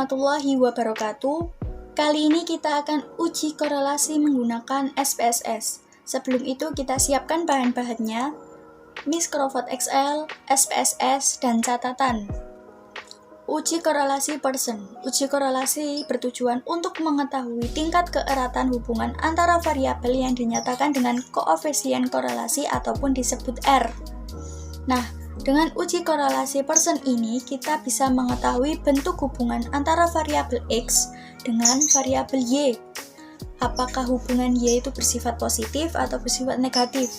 warahmatullahi wabarakatuh. Kali ini kita akan uji korelasi menggunakan SPSS. Sebelum itu kita siapkan bahan-bahannya, Miss Crawford XL, SPSS, dan catatan. Uji korelasi person. Uji korelasi bertujuan untuk mengetahui tingkat keeratan hubungan antara variabel yang dinyatakan dengan koefisien korelasi ataupun disebut R. Nah, dengan uji korelasi person ini, kita bisa mengetahui bentuk hubungan antara variabel X dengan variabel Y. Apakah hubungan Y itu bersifat positif atau bersifat negatif?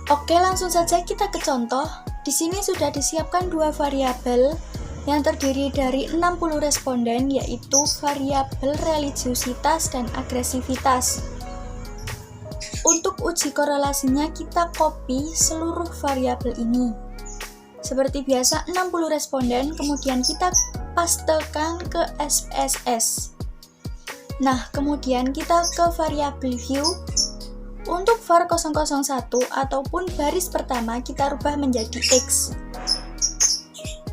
Oke, langsung saja kita ke contoh. Di sini sudah disiapkan dua variabel yang terdiri dari 60 responden, yaitu variabel religiusitas dan agresivitas. Untuk uji korelasinya, kita copy seluruh variabel ini. Seperti biasa, 60 responden, kemudian kita pastekan ke SPSS. Nah, kemudian kita ke variabel view. Untuk var 001 ataupun baris pertama, kita rubah menjadi X.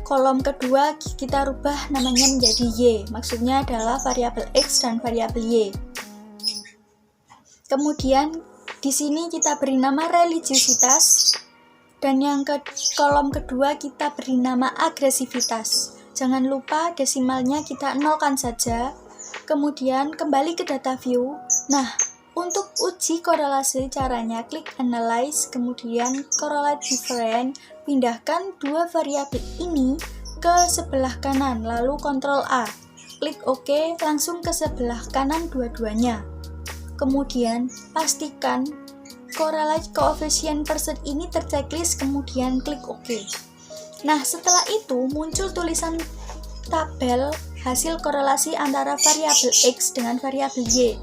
Kolom kedua, kita rubah namanya menjadi Y. Maksudnya adalah variabel X dan variabel Y. Kemudian, di sini kita beri nama religiusitas, dan yang ke kolom kedua kita beri nama agresivitas. Jangan lupa desimalnya kita nolkan saja. Kemudian kembali ke data view. Nah, untuk uji korelasi caranya klik analyze, kemudian correlate different, pindahkan dua variabel ini ke sebelah kanan, lalu Ctrl A. Klik OK, langsung ke sebelah kanan dua-duanya. Kemudian pastikan correlate coefficient person ini terchecklist, kemudian klik OK. Nah, setelah itu muncul tulisan tabel hasil korelasi antara variabel X dengan variabel Y.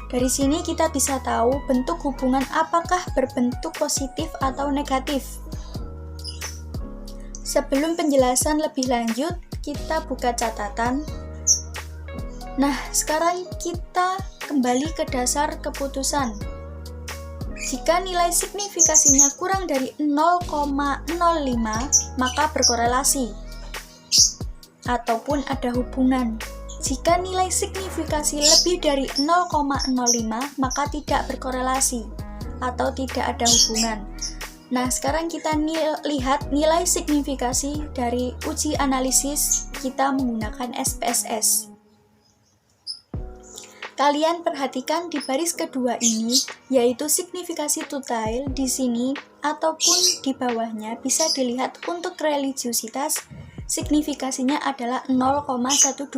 Dari sini kita bisa tahu bentuk hubungan apakah berbentuk positif atau negatif. Sebelum penjelasan lebih lanjut, kita buka catatan. Nah, sekarang kita kembali ke dasar keputusan. Jika nilai signifikasinya kurang dari 0,05, maka berkorelasi ataupun ada hubungan. Jika nilai signifikasi lebih dari 0,05, maka tidak berkorelasi atau tidak ada hubungan. Nah, sekarang kita lihat nilai signifikasi dari uji analisis kita menggunakan SPSS. Kalian perhatikan di baris kedua ini, yaitu signifikasi total di sini ataupun di bawahnya bisa dilihat untuk religiusitas, signifikasinya adalah 0,125.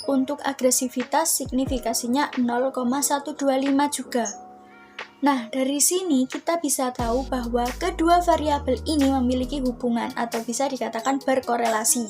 Untuk agresivitas, signifikasinya 0,125 juga. Nah, dari sini kita bisa tahu bahwa kedua variabel ini memiliki hubungan atau bisa dikatakan berkorelasi.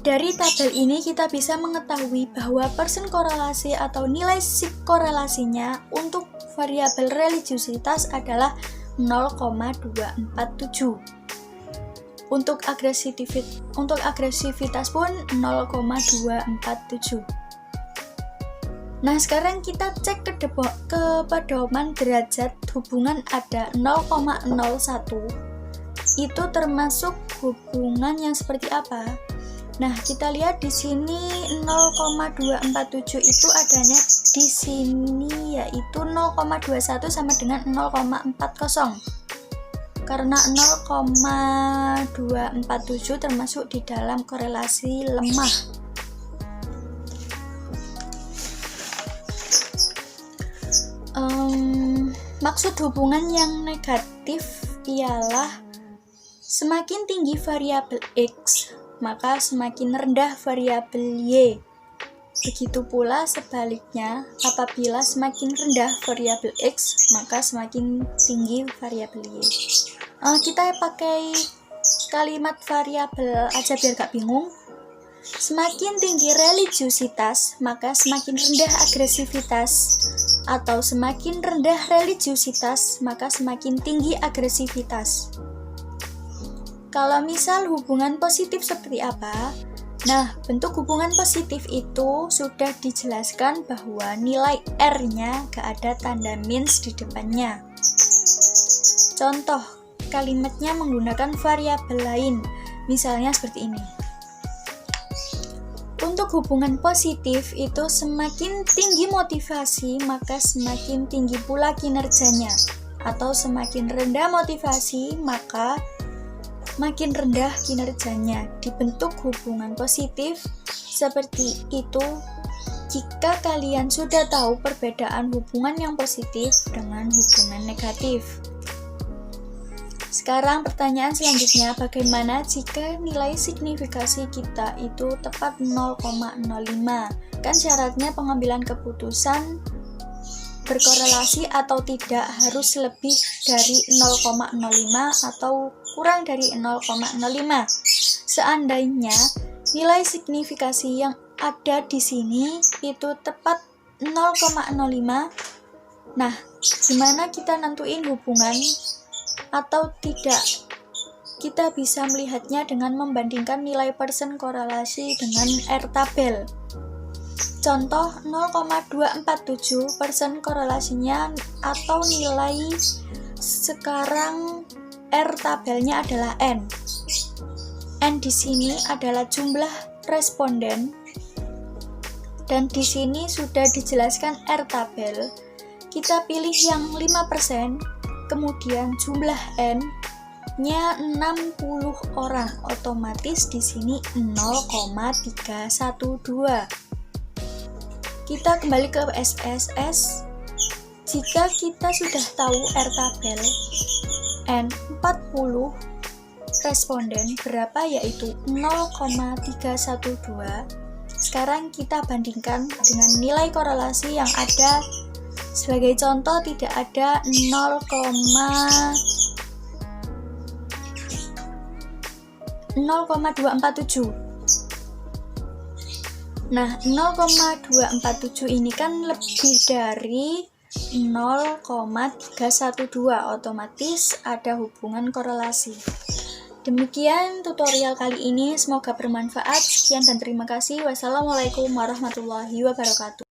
Dari tabel ini kita bisa mengetahui bahwa persen korelasi atau nilai korelasinya untuk variabel religiusitas adalah 0,247. Untuk agresivitas pun 0,247. Nah, sekarang kita cek ke pedoman derajat hubungan ada 0,01. Itu termasuk hubungan yang seperti apa? Nah, kita lihat di sini 0,247 itu adanya di sini, yaitu 0,21 sama dengan 0,40. Karena 0,247 termasuk di dalam korelasi lemah. Maksud hubungan yang negatif ialah semakin tinggi variabel X, maka semakin rendah variabel Y. Begitu pula sebaliknya, apabila semakin rendah variabel X, maka semakin tinggi variabel Y. Kita pakai kalimat variabel aja biar gak bingung. Semakin tinggi religiusitas, maka semakin rendah agresivitas. Atau semakin rendah religiusitas, maka semakin tinggi agresivitas. Kalau misal hubungan positif seperti apa? Nah, bentuk hubungan positif itu sudah dijelaskan bahwa nilai R-nya gak ada tanda minus di depannya. Contoh, kalimatnya menggunakan variabel lain. Misalnya seperti ini. Untuk hubungan positif itu semakin tinggi motivasi, maka semakin tinggi pula kinerjanya. Atau semakin rendah motivasi, maka makin rendah kinerjanya. Dibentuk hubungan positif seperti itu jika kalian sudah tahu perbedaan hubungan yang positif dengan hubungan negatif. Sekarang pertanyaan selanjutnya, bagaimana jika nilai signifikasi kita itu tepat 0,05? Kan syaratnya pengambilan keputusan berkorelasi atau tidak harus lebih dari 0,05 atau kurang dari 0,05. Seandainya nilai signifikasi yang ada di sini itu tepat 0,05, nah gimana kita nentuin hubungan atau tidak? Kita bisa melihatnya dengan membandingkan nilai persen korelasi dengan R tabel. Contoh 0,247 persen korelasinya atau nilai sekarang R tabelnya adalah N. N di sini adalah jumlah responden dan di sini sudah dijelaskan R tabel. Kita pilih yang 5%, kemudian jumlah N-nya 60 orang, otomatis di sini 0,312. Kita kembali ke SPSS. Jika kita sudah tahu R tabel N 40 responden berapa, yaitu 0,312. Sekarang kita bandingkan dengan nilai korelasi yang ada. Sebagai contoh, tidak ada 0,247. Nah, 0,247 ini kan lebih dari 0,312, otomatis ada hubungan korelasi. Demikian tutorial kali ini, semoga bermanfaat. Sekian dan terima kasih. Wassalamualaikum warahmatullahi wabarakatuh.